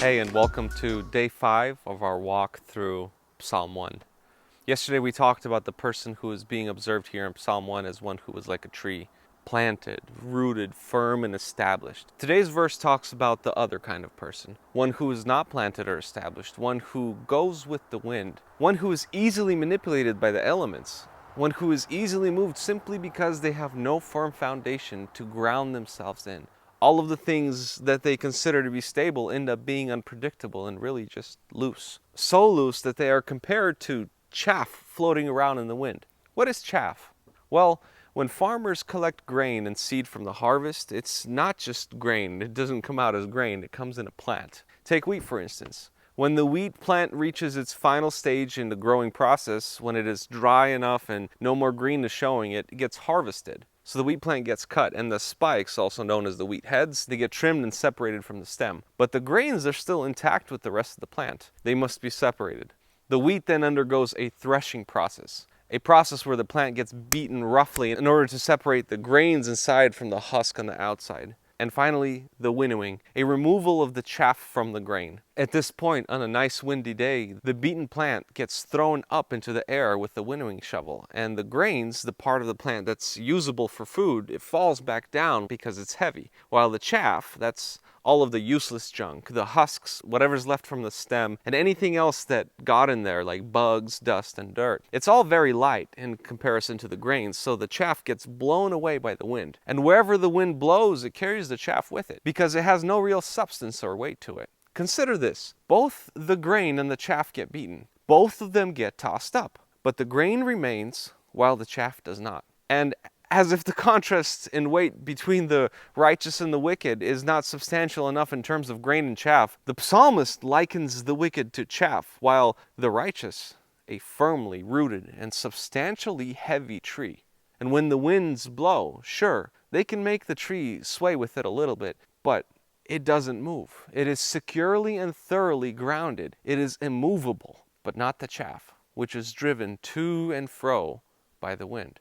Hey, and welcome to day 5 of our walk through Psalm 1. Yesterday we talked about the person who is being observed here in Psalm 1 as one who was like a tree, planted, rooted, firm, and established. Today's verse talks about the other kind of person, one who is not planted or established, one who goes with the wind, one who is easily manipulated by the elements, one who is easily moved simply because they have no firm foundation to ground themselves in. All of the things that they consider to be stable end up being unpredictable and really just loose. So loose that they are compared to chaff floating around in the wind. What is chaff? Well, when farmers collect grain and seed from the harvest, it's not just grain. It doesn't come out as grain, it comes in a plant. Take wheat, for instance. When the wheat plant reaches its final stage in the growing process, when it is dry enough and no more green is showing, it gets harvested. So the wheat plant gets cut, and the spikes, also known as the wheat heads, they get trimmed and separated from the stem. But the grains are still intact with the rest of the plant. They must be separated. The wheat then undergoes a threshing process, a process where the plant gets beaten roughly in order to separate the grains inside from the husk on the outside. And finally, the winnowing, a removal of the chaff from the grain. At this point, on a nice windy day, the beaten plant gets thrown up into the air with the winnowing shovel, and the grains, the part of the plant that's usable for food, it falls back down because it's heavy, while the chaff, that's all of the useless junk, the husks, whatever's left from the stem, and anything else that got in there, like bugs, dust, and dirt. It's all very light in comparison to the grains, so the chaff gets blown away by the wind. And wherever the wind blows, it carries the chaff with it, because it has no real substance or weight to it. Consider this. Both the grain and the chaff get beaten. Both of them get tossed up, but the grain remains while the chaff does not. And as if the contrast in weight between the righteous and the wicked is not substantial enough in terms of grain and chaff, the psalmist likens the wicked to chaff, while the righteous, a firmly rooted and substantially heavy tree. And when the winds blow, sure, they can make the tree sway with it a little bit, but it doesn't move. It is securely and thoroughly grounded. It is immovable, but not the chaff, which is driven to and fro by the wind.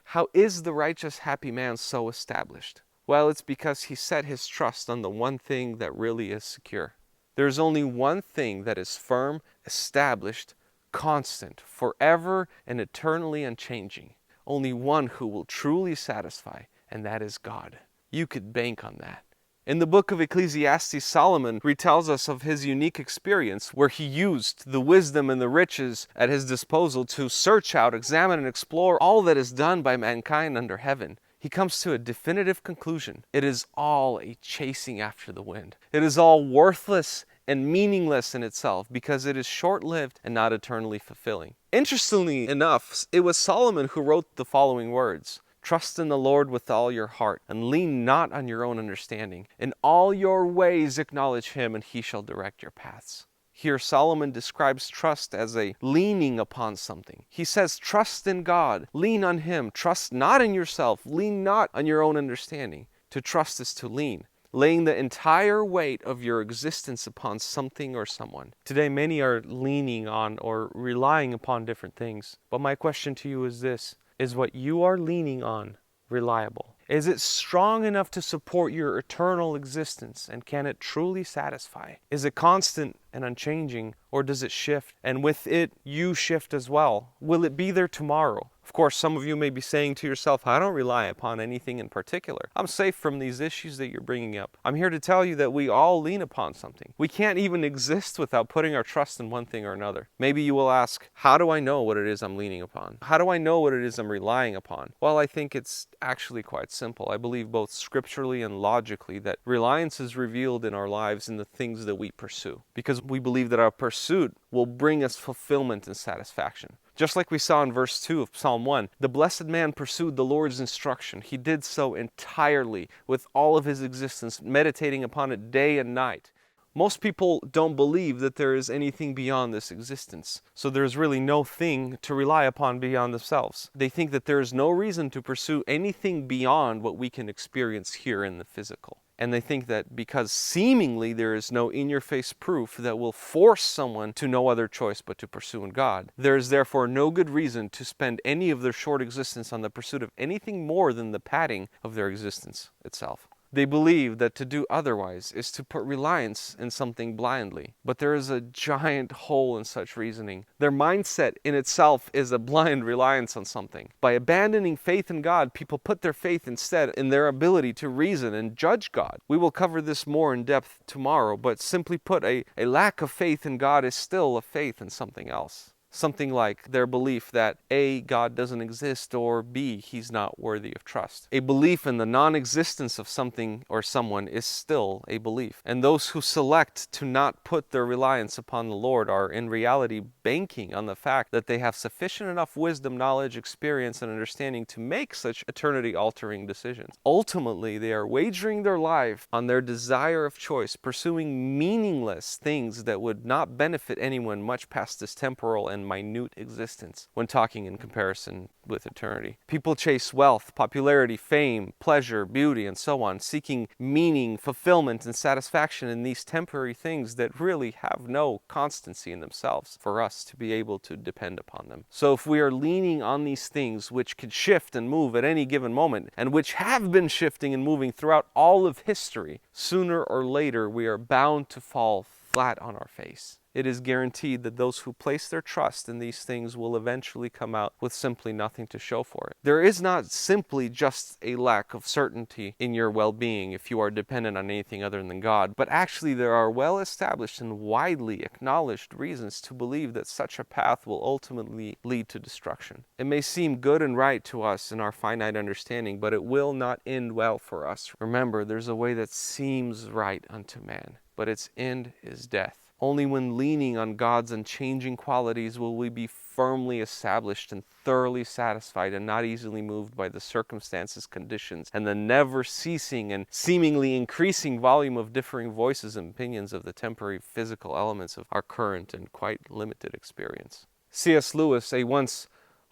How is the righteous happy man so established? Well, it's because he set his trust on the one thing that really is secure. There is only one thing that is firm, established, constant, forever and eternally unchanging. Only one who will truly satisfy, and that is God. You could bank on that. In the book of Ecclesiastes, Solomon retells us of his unique experience where he used the wisdom and the riches at his disposal to search out, examine, and explore all that is done by mankind under heaven. He comes to a definitive conclusion. It is all a chasing after the wind. It is all worthless and meaningless in itself because it is short-lived and not eternally fulfilling. Interestingly enough, it was Solomon who wrote the following words: "Trust in the Lord with all your heart, and lean not on your own understanding. In all your ways acknowledge him, and he shall direct your paths." Here Solomon describes trust as a leaning upon something. He says, trust in God, lean on him, trust not in yourself, lean not on your own understanding. To trust is to lean, laying the entire weight of your existence upon something or someone. Today, many are leaning on or relying upon different things. But my question to you is this: is what you are leaning on reliable? Is it strong enough to support your eternal existence, and can it truly satisfy? Is it constant and unchanging, or does it shift, and with it you shift as well? Will it be there tomorrow? Of course, some of you may be saying to yourself, I don't rely upon anything in particular. I'm safe from these issues that you're bringing up. I'm here to tell you that we all lean upon something. We can't even exist without putting our trust in one thing or another. Maybe you will ask, how do I know what it is I'm leaning upon? How do I know what it is I'm relying upon? Well, I think it's actually quite simple. I believe both scripturally and logically that reliance is revealed in our lives in the things that we pursue, because we believe that our pursuit will bring us fulfillment and satisfaction. Just like we saw in verse 2 of Psalm 1, the blessed man pursued the Lord's instruction. He did so entirely with all of his existence, meditating upon it day and night. Most people don't believe that there is anything beyond this existence, so there's really no thing to rely upon beyond themselves. They think that there is no reason to pursue anything beyond what we can experience here in the physical. And they think that because seemingly there is no in-your-face proof that will force someone to no other choice but to pursue in God, there is therefore no good reason to spend any of their short existence on the pursuit of anything more than the padding of their existence itself. They believe that to do otherwise is to put reliance in something blindly. But there is a giant hole in such reasoning. Their mindset in itself is a blind reliance on something. By abandoning faith in God, people put their faith instead in their ability to reason and judge God. We will cover this more in depth tomorrow, but simply put, a lack of faith in God is still a faith in something else. Something like their belief that A, God doesn't exist, or B, He's not worthy of trust. A belief in the non-existence of something or someone is still a belief. And those who select to not put their reliance upon the Lord are in reality banking on the fact that they have sufficient enough wisdom, knowledge, experience, and understanding to make such eternity-altering decisions. Ultimately, they are wagering their life on their desire of choice, pursuing meaningless things that would not benefit anyone much past this temporal and minute existence when talking in comparison with eternity. People chase wealth, popularity, fame, pleasure, beauty, and so on, seeking meaning, fulfillment, and satisfaction in these temporary things that really have no constancy in themselves for us to be able to depend upon them. So if we are leaning on these things which could shift and move at any given moment, and which have been shifting and moving throughout all of history, sooner or later we are bound to fall flat on our face. It is guaranteed that those who place their trust in these things will eventually come out with simply nothing to show for it. There is not simply just a lack of certainty in your well-being if you are dependent on anything other than God, but actually there are well-established and widely acknowledged reasons to believe that such a path will ultimately lead to destruction. It may seem good and right to us in our finite understanding, but it will not end well for us. Remember, there's a way that seems right unto man, but its end is death. Only when leaning on God's unchanging qualities will we be firmly established and thoroughly satisfied and not easily moved by the circumstances, conditions, and the never-ceasing and seemingly increasing volume of differing voices and opinions of the temporary physical elements of our current and quite limited experience. C.S. Lewis, a once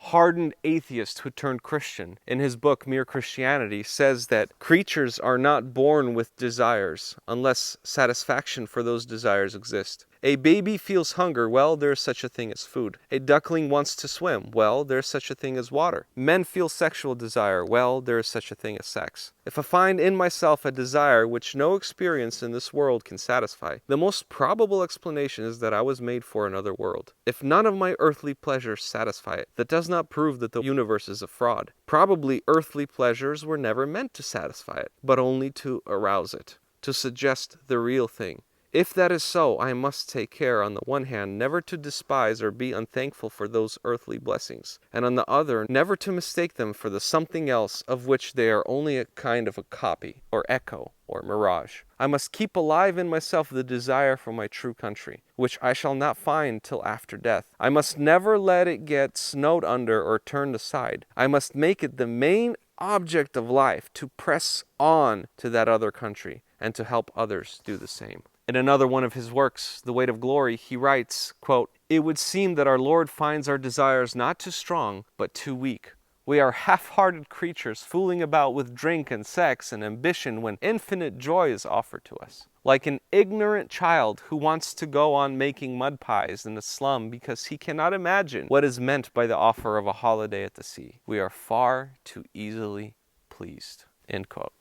hardened atheist who turned Christian, in his book Mere Christianity, says that creatures are not born with desires unless satisfaction for those desires exists. A baby feels hunger, well, there is such a thing as food. A duckling wants to swim, well, there is such a thing as water. Men feel sexual desire, well, there is such a thing as sex. If I find in myself a desire which no experience in this world can satisfy, the most probable explanation is that I was made for another world. If none of my earthly pleasures satisfy it, that does not prove that the universe is a fraud. Probably earthly pleasures were never meant to satisfy it, but only to arouse it, to suggest the real thing. If that is so, I must take care, on the one hand, never to despise or be unthankful for those earthly blessings, and on the other, never to mistake them for the something else of which they are only a kind of a copy, or echo, or mirage. I must keep alive in myself the desire for my true country, which I shall not find till after death. I must never let it get snowed under or turned aside. I must make it the main object of life to press on to that other country, and to help others do the same. In another one of his works, The Weight of Glory, he writes, quote, "It would seem that our Lord finds our desires not too strong, but too weak. We are half-hearted creatures fooling about with drink and sex and ambition when infinite joy is offered to us. Like an ignorant child who wants to go on making mud pies in a slum because he cannot imagine what is meant by the offer of a holiday at the sea. We are far too easily pleased." End quote.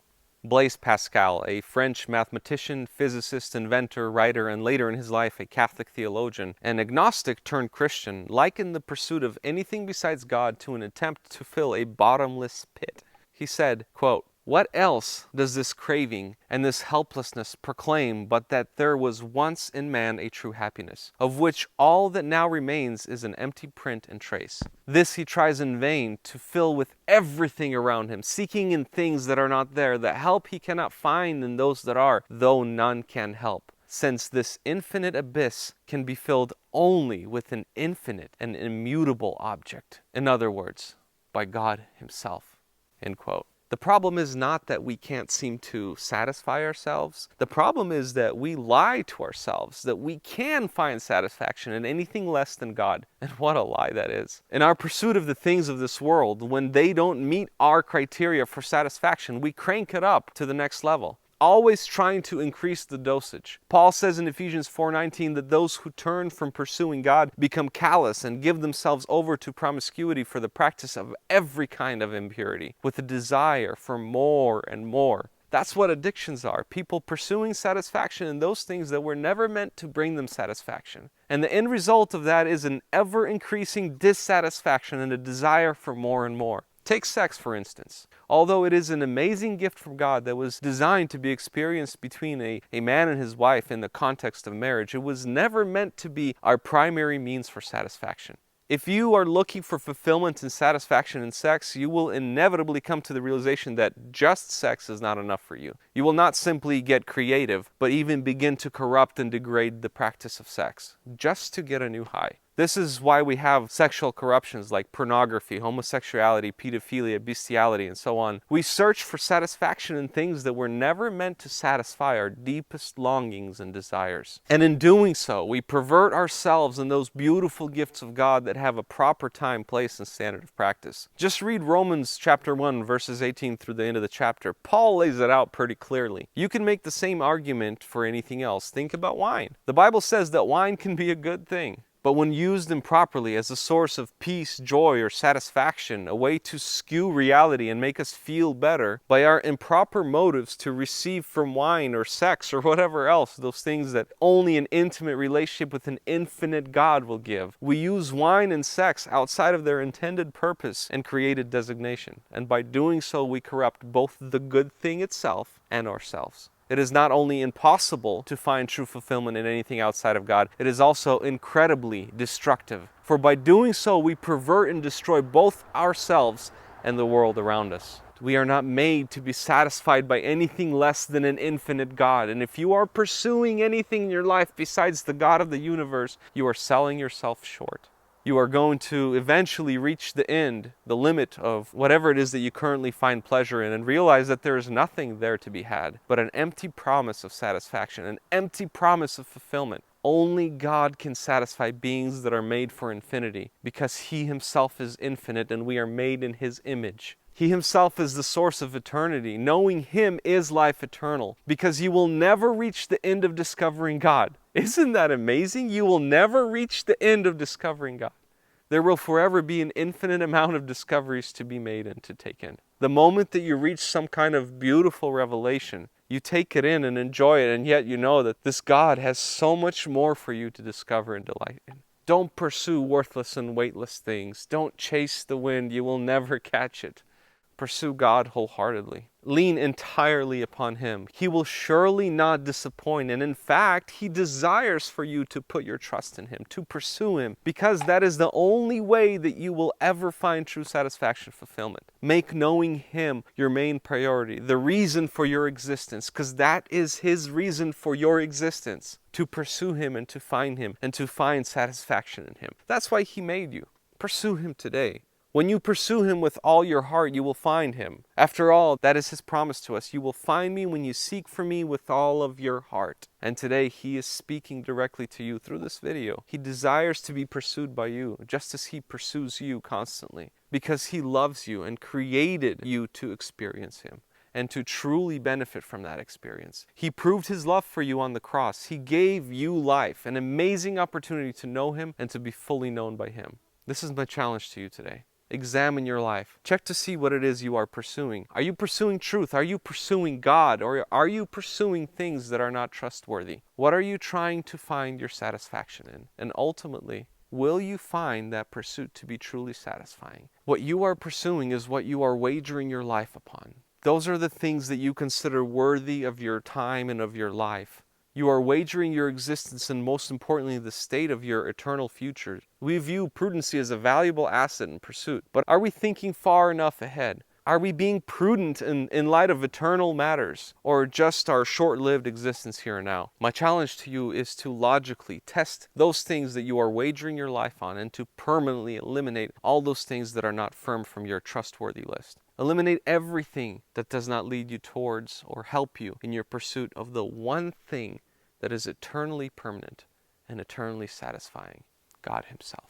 Blaise Pascal, a French mathematician, physicist, inventor, writer, and later in his life a Catholic theologian, an agnostic turned Christian, likened the pursuit of anything besides God to an attempt to fill a bottomless pit. He said, quote, "What else does this craving and this helplessness proclaim but that there was once in man a true happiness, of which all that now remains is an empty print and trace? This he tries in vain to fill with everything around him, seeking in things that are not there, the help he cannot find in those that are, though none can help, since this infinite abyss can be filled only with an infinite and immutable object. In other words, by God Himself." End quote. The problem is not that we can't seem to satisfy ourselves. The problem is that we lie to ourselves, that we can find satisfaction in anything less than God. And what a lie that is. In our pursuit of the things of this world, when they don't meet our criteria for satisfaction, we crank it up to the next level, always trying to increase the dosage. Paul says in Ephesians 4:19 that those who turn from pursuing God become callous and give themselves over to promiscuity for the practice of every kind of impurity, with a desire for more and more. That's what addictions are. People pursuing satisfaction in those things that were never meant to bring them satisfaction. And the end result of that is an ever-increasing dissatisfaction and a desire for more and more. Take sex, for instance. Although it is an amazing gift from God that was designed to be experienced between a man and his wife in the context of marriage, it was never meant to be our primary means for satisfaction. If you are looking for fulfillment and satisfaction in sex, you will inevitably come to the realization that just sex is not enough for you. You will not simply get creative, but even begin to corrupt and degrade the practice of sex, just to get a new high. This is why we have sexual corruptions like pornography, homosexuality, pedophilia, bestiality, and so on. We search for satisfaction in things that were never meant to satisfy our deepest longings and desires. And in doing so, we pervert ourselves and those beautiful gifts of God that have a proper time, place, and standard of practice. Just read Romans chapter 1, verses 18 through the end of the chapter. Paul lays it out pretty clearly. You can make the same argument for anything else. Think about wine. The Bible says that wine can be a good thing. But when used improperly as a source of peace, joy, or satisfaction, a way to skew reality and make us feel better by our improper motives to receive from wine or sex or whatever else, those things that only an intimate relationship with an infinite God will give. We use wine and sex outside of their intended purpose and created designation. And by doing so, we corrupt both the good thing itself and ourselves. It is not only impossible to find true fulfillment in anything outside of God, it is also incredibly destructive. For by doing so, we pervert and destroy both ourselves and the world around us. We are not made to be satisfied by anything less than an infinite God. And if you are pursuing anything in your life besides the God of the universe, you are selling yourself short. You are going to eventually reach the end, the limit of whatever it is that you currently find pleasure in, and realize that there is nothing there to be had but an empty promise of satisfaction, an empty promise of fulfillment. Only God can satisfy beings that are made for infinity, because He Himself is infinite and we are made in His image. He Himself is the source of eternity. Knowing Him is life eternal, because you will never reach the end of discovering God. Isn't that amazing? You will never reach the end of discovering God. There will forever be an infinite amount of discoveries to be made and to take in. The moment that you reach some kind of beautiful revelation, you take it in and enjoy it, and yet you know that this God has so much more for you to discover and delight in. Don't pursue worthless and weightless things. Don't chase the wind. You will never catch it. Pursue God wholeheartedly. Lean entirely upon Him. He will surely not disappoint. And in fact, He desires for you to put your trust in Him, to pursue Him, because that is the only way that you will ever find true satisfaction, fulfillment. Make knowing Him your main priority, the reason for your existence, because that is His reason for your existence, to pursue Him and to find Him and to find satisfaction in Him. That's why He made you. Pursue Him today. When you pursue Him with all your heart, you will find Him. After all, that is His promise to us. You will find me when you seek for me with all of your heart. And today, He is speaking directly to you through this video. He desires to be pursued by you, just as He pursues you constantly, because He loves you and created you to experience Him and to truly benefit from that experience. He proved His love for you on the cross. He gave you life, an amazing opportunity to know Him and to be fully known by Him. This is my challenge to you today. Examine your life. Check to see what it is you are pursuing. Are you pursuing truth? Are you pursuing God? Or are you pursuing things that are not trustworthy? What are you trying to find your satisfaction in? And ultimately, will you find that pursuit to be truly satisfying? What you are pursuing is what you are wagering your life upon. Those are the things that you consider worthy of your time and of your life. You are wagering your existence and, most importantly, the state of your eternal future. We view prudency as a valuable asset in pursuit, but are we thinking far enough ahead? Are we being prudent in light of eternal matters, or just our short-lived existence here and now? My challenge to you is to logically test those things that you are wagering your life on and to permanently eliminate all those things that are not firm from your trustworthy list. Eliminate everything that does not lead you towards or help you in your pursuit of the one thing that is eternally permanent and eternally satisfying, God Himself.